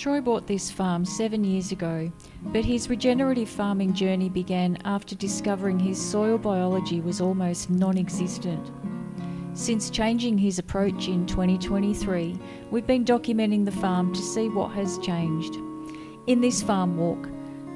Troy bought this farm 7 years ago, but his regenerative farming journey began after discovering his soil biology was almost non-existent. Since changing his approach in 2023, we've been documenting the farm to see what has changed. In this farm walk,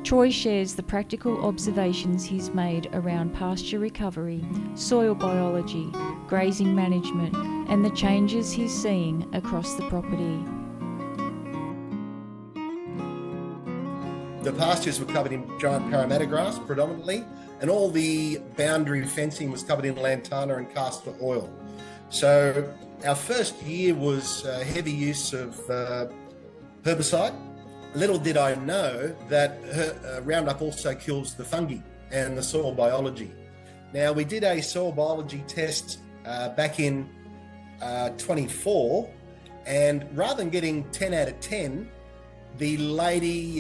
Troy shares the practical observations he's made around pasture recovery, soil biology, grazing management, and the changes he's seeing across the property. The pastures were covered in giant Parramatta grass predominantly, and all the boundary fencing was covered in lantana and castor oil. So our first year was heavy use of herbicide. Little did I know that Roundup also kills the fungi and the soil biology. Now, we did a soil biology test back in 24, and rather than getting 10 out of 10, the lady,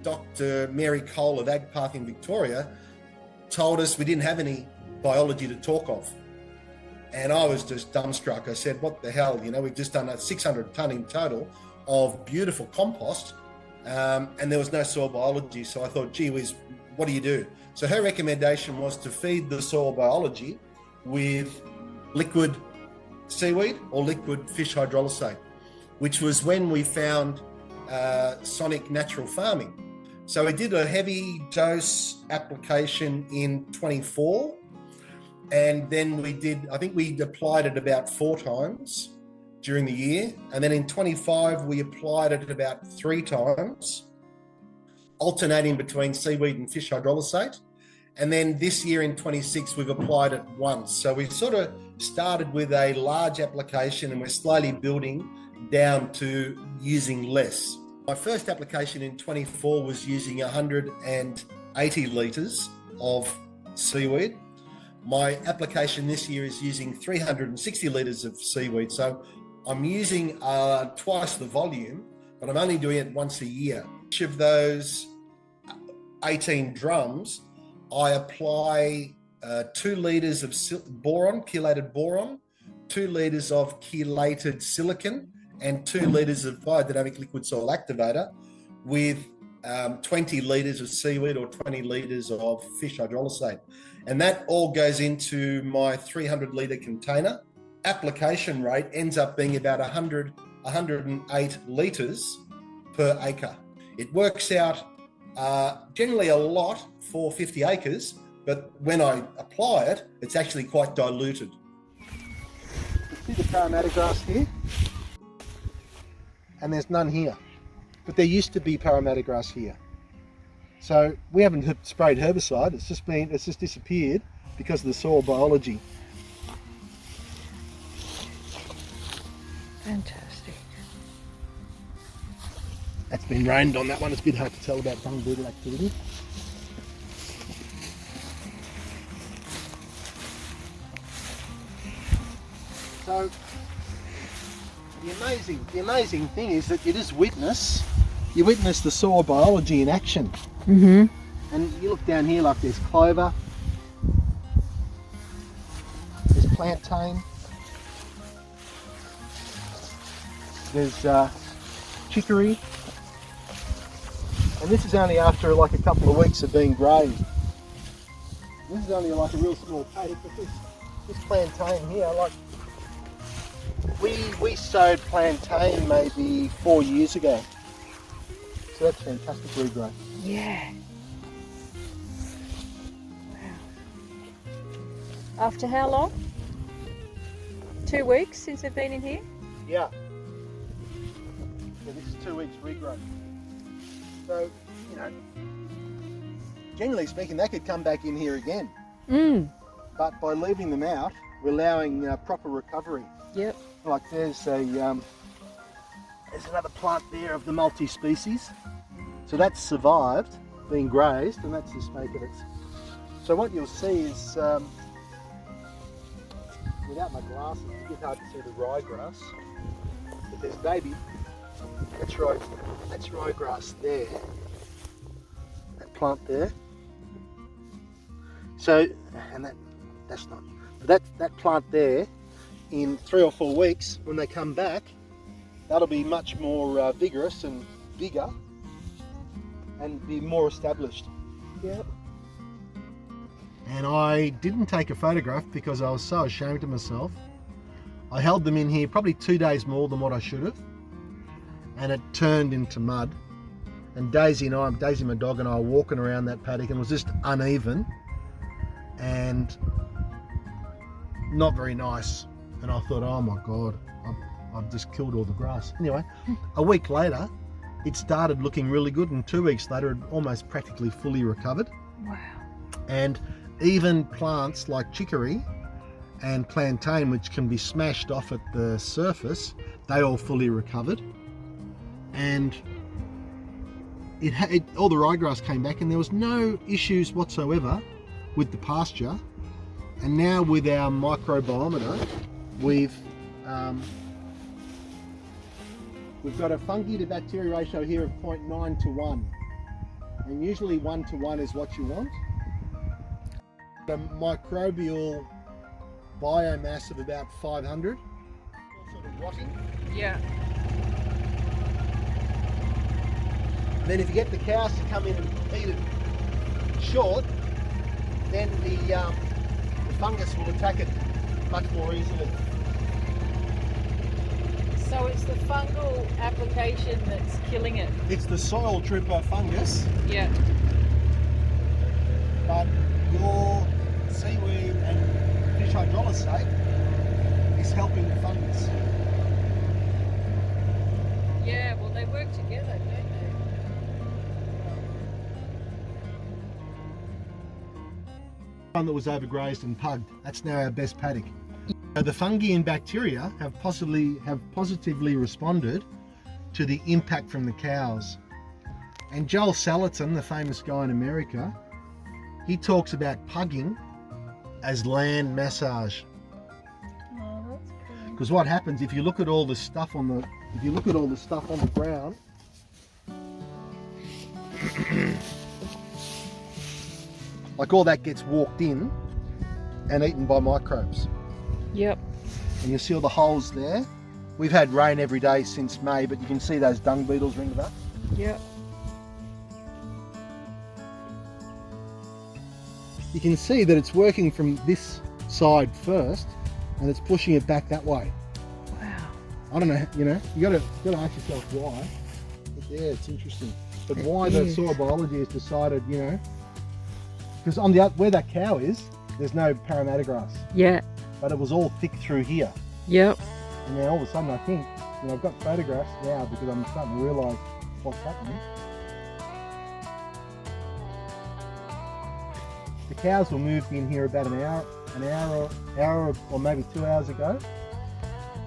Dr. Mary Cole of AgPath in Victoria, told us we didn't have any biology to talk of. And I was just dumbstruck. I said, what the hell? You know, we've just done a 600 tonne in total of beautiful compost, and there was no soil biology. So I thought, gee whiz, what do you do? So her recommendation was to feed the soil biology with liquid seaweed or liquid fish hydrolysate, which was when we found sonic natural farming. So we did a heavy dose application in 24, and then I think we applied it about 4 times during the year, and then in 25 we applied it about 3 times, alternating between seaweed and fish hydrolysate. And then this year in 26 we've applied it once. So we sort of started with a large application and we're slowly building down to using less. My first application in 24 was using 180 litres of seaweed. My application this year is using 360 litres of seaweed. So I'm using twice the volume, but I'm only doing it once a year. Each of those 18 drums, I apply 2 litres of boron, chelated boron, 2 litres of chelated silicon, and 2 litres of biodynamic liquid soil activator with 20 litres of seaweed or 20 litres of fish hydrolysate. And that all goes into my 300 litre container. Application rate ends up being about 108 litres per acre. It works out generally a lot for 50 acres, but when I apply it, it's actually quite diluted. You see the Parramatta grass here? And there's none here, but there used to be Parramatta grass here. So we haven't sprayed herbicide, it's just disappeared because of the soil biology. Fantastic. That's been rained on, that one. It's a bit hard to tell about dung beetle activity. So the amazing thing is that you witness the soil biology in action. Mm-hmm. And you look down here, like there's clover, there's plantain, there's chicory, and this is only after like a couple of weeks of being grazed. This is only like a real small paddock, but this plantain here, like we sowed plantain maybe 4 years ago. So that's fantastic regrowth. Yeah. Wow. After how long? 2 weeks since they've been in here? Yeah. This is 2 weeks regrowth. So, you know, generally speaking, they could come back in here again. But by leaving them out, we're allowing proper recovery. Yep. Like there's another plant there of the multi-species. So that's survived being grazed, and that's the snake of it. So what you'll see is, without my glasses, it's a bit hard to see the ryegrass. But there's baby. That's ryegrass there. That plant there. So, and that's not. But that plant there, in 3 or 4 weeks, when they come back, that'll be much more vigorous and bigger and be more established. Yep. And I didn't take a photograph because I was so ashamed of myself. I held them in here probably 2 days more than what I should have, and it turned into mud. And Daisy, my dog, and I were walking around that paddock, and it was just uneven and not very nice. And I thought, oh my God, I've just killed all the grass. Anyway, a week later, it started looking really good, and 2 weeks later, it almost practically fully recovered. Wow. And even plants like chicory and plantain, which can be smashed off at the surface, they all fully recovered. And all the ryegrass came back, and there was no issues whatsoever with the pasture. And now with our microbiometer, we've got a fungi to bacteria ratio here of 0.9 to 1, and usually 1 to 1 is what you want. The microbial biomass of about 500, sort of rotting. Yeah. And then if you get the cows to come in and eat it short, then the fungus will attack it much more easily. So it's the fungal application that's killing it. It's the soil trooper fungus, Yeah. but your seaweed and fish hydrolysate is helping the fungus. Yeah, well they work together, don't they? One that was overgrazed and pugged, that's now our best paddock. So the fungi and bacteria have positively responded to the impact from the cows. And Joel Salatin, the famous guy in America, he talks about pugging as land massage. Oh, that's cool. Because what happens if you look at all the stuff on the ground, like all that gets walked in and eaten by microbes. Yep. And you see all the holes there. We've had rain every day since May, but you can see those dung beetles ringing up. Yep. You can see that it's working from this side first, and it's pushing it back that way. Wow. I don't know, you gotta ask yourself why. But yeah, it's interesting. But why the soil biology has decided, because on where that cow is, there's no Parramatta grass. Yeah. But it was all thick through here. Yep. And now all of a sudden I think, I've got photographs now because I'm starting to realise what's happening. The cows were moved in here about an hour or maybe 2 hours ago.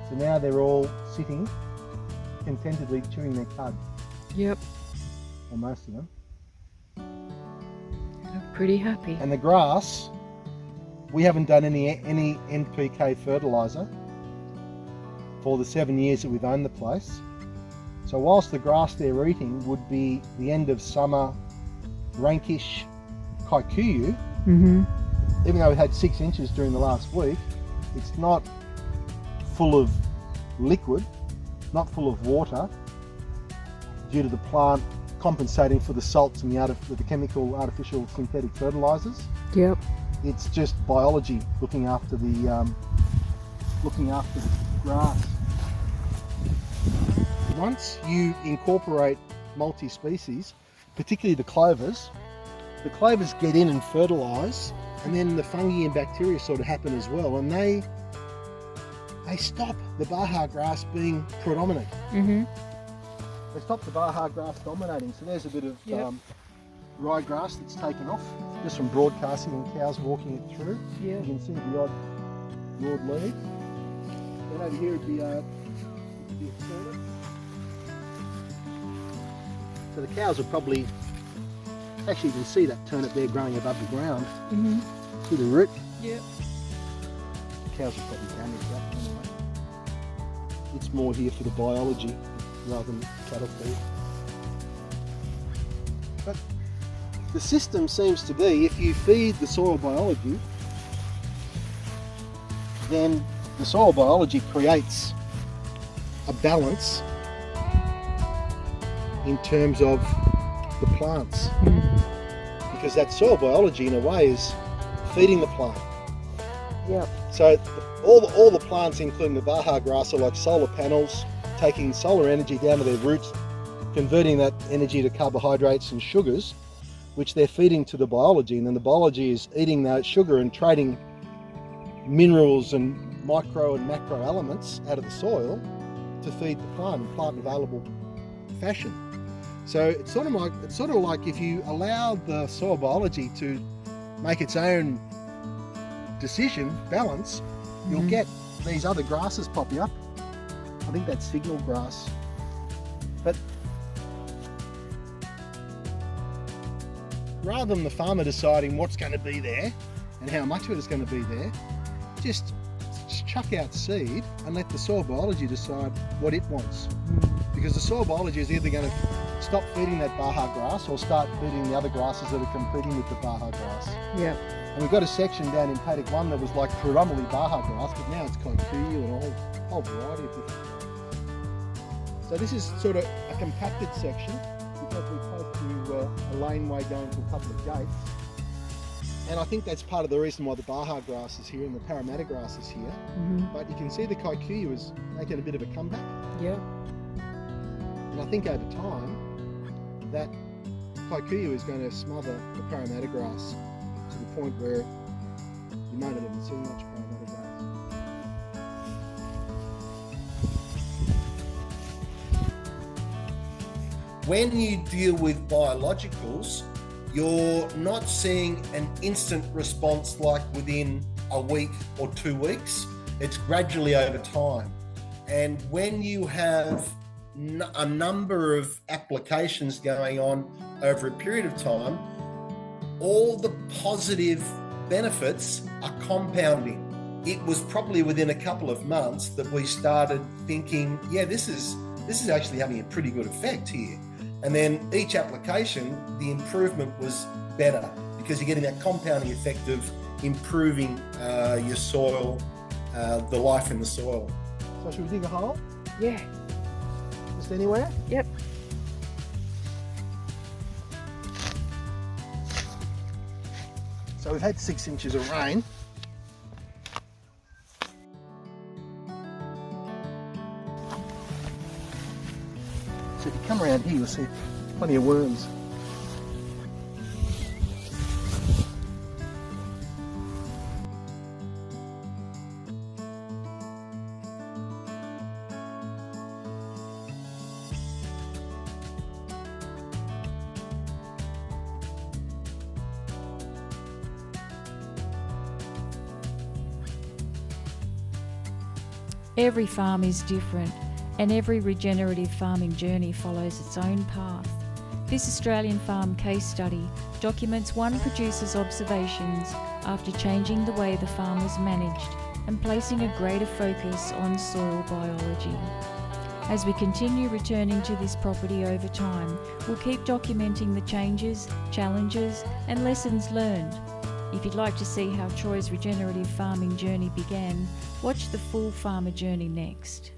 So now they're all sitting contentedly chewing their cud. Yep. Or most of them. They're pretty happy. And the grass, we haven't done any NPK fertiliser for the 7 years that we've owned the place. So whilst the grass they're eating would be the end of summer rankish kikuyu, even though we had 6 inches during the last week, it's not full of liquid, not full of water, due to the plant compensating for the salts and the chemical artificial synthetic fertilisers. Yep. It's just biology looking after the grass. Once you incorporate multi-species, particularly the clovers get in and fertilise, and then the fungi and bacteria sort of happen as well, and they stop the Baja grass being predominant. They stop the Baja grass dominating. So there's a bit of ryegrass that's taken off just from broadcasting and cows walking it through. Yeah. You can see the odd broad leaf. Then over here would be a turnip. So the cows are probably, actually you can see that turnip there growing above the ground. See the root? Yeah. The cows will probably damage that anyway. It's more here for the biology rather than cattle feed. But the system seems to be, if you feed the soil biology, then the soil biology creates a balance in terms of the plants, because that soil biology in a way is feeding the plant. Yep. So all the plants, including the Baja grass, are like solar panels, taking solar energy down to their roots, converting that energy to carbohydrates and sugars, which they're feeding to the biology, and then the biology is eating that sugar and trading minerals and micro and macro elements out of the soil to feed the plant in plant available fashion. So it's sort of like if you allow the soil biology to make its own decision, balance, you'll get these other grasses popping up. I think that's signal grass. But rather than the farmer deciding what's going to be there and how much of it is going to be there, just chuck out seed and let the soil biology decide what it wants. Because the soil biology is either going to stop feeding that Baja grass or start feeding the other grasses that are competing with the Baja grass. Yep. And we've got a section down in paddock 1 that was like predominantly Baja grass, but now it's kikuyu and a whole variety of different things. So this is sort of a compacted section because we're close to a laneway going to a couple of gates. And I think that's part of the reason why the Baja grass is here and the Parramatta grass is here. But you can see the kikuyu is making a bit of a comeback. Yep. And I think over time, that kikuyu is going to smother the Parramatta grass to the point where you might not even see much Parramatta grass. When you deal with biologicals, you're not seeing an instant response like within a week or 2 weeks. It's gradually over time. And when you have a number of applications going on over a period of time, all the positive benefits are compounding. It was probably within a couple of months that we started thinking, yeah, this is actually having a pretty good effect here. And then each application, the improvement was better because you're getting that compounding effect of improving your soil, the life in the soil. So should we dig a hole? Yeah. Just anywhere? Yep. So we've had 6 inches of rain. So if you come around here, you'll see plenty of worms. Every farm is different, and every regenerative farming journey follows its own path. This Australian farm case study documents one producer's observations after changing the way the farm was managed and placing a greater focus on soil biology. As we continue returning to this property over time, we'll keep documenting the changes, challenges, and lessons learned. If you'd like to see how Troy's regenerative farming journey began, watch the full farmer journey next.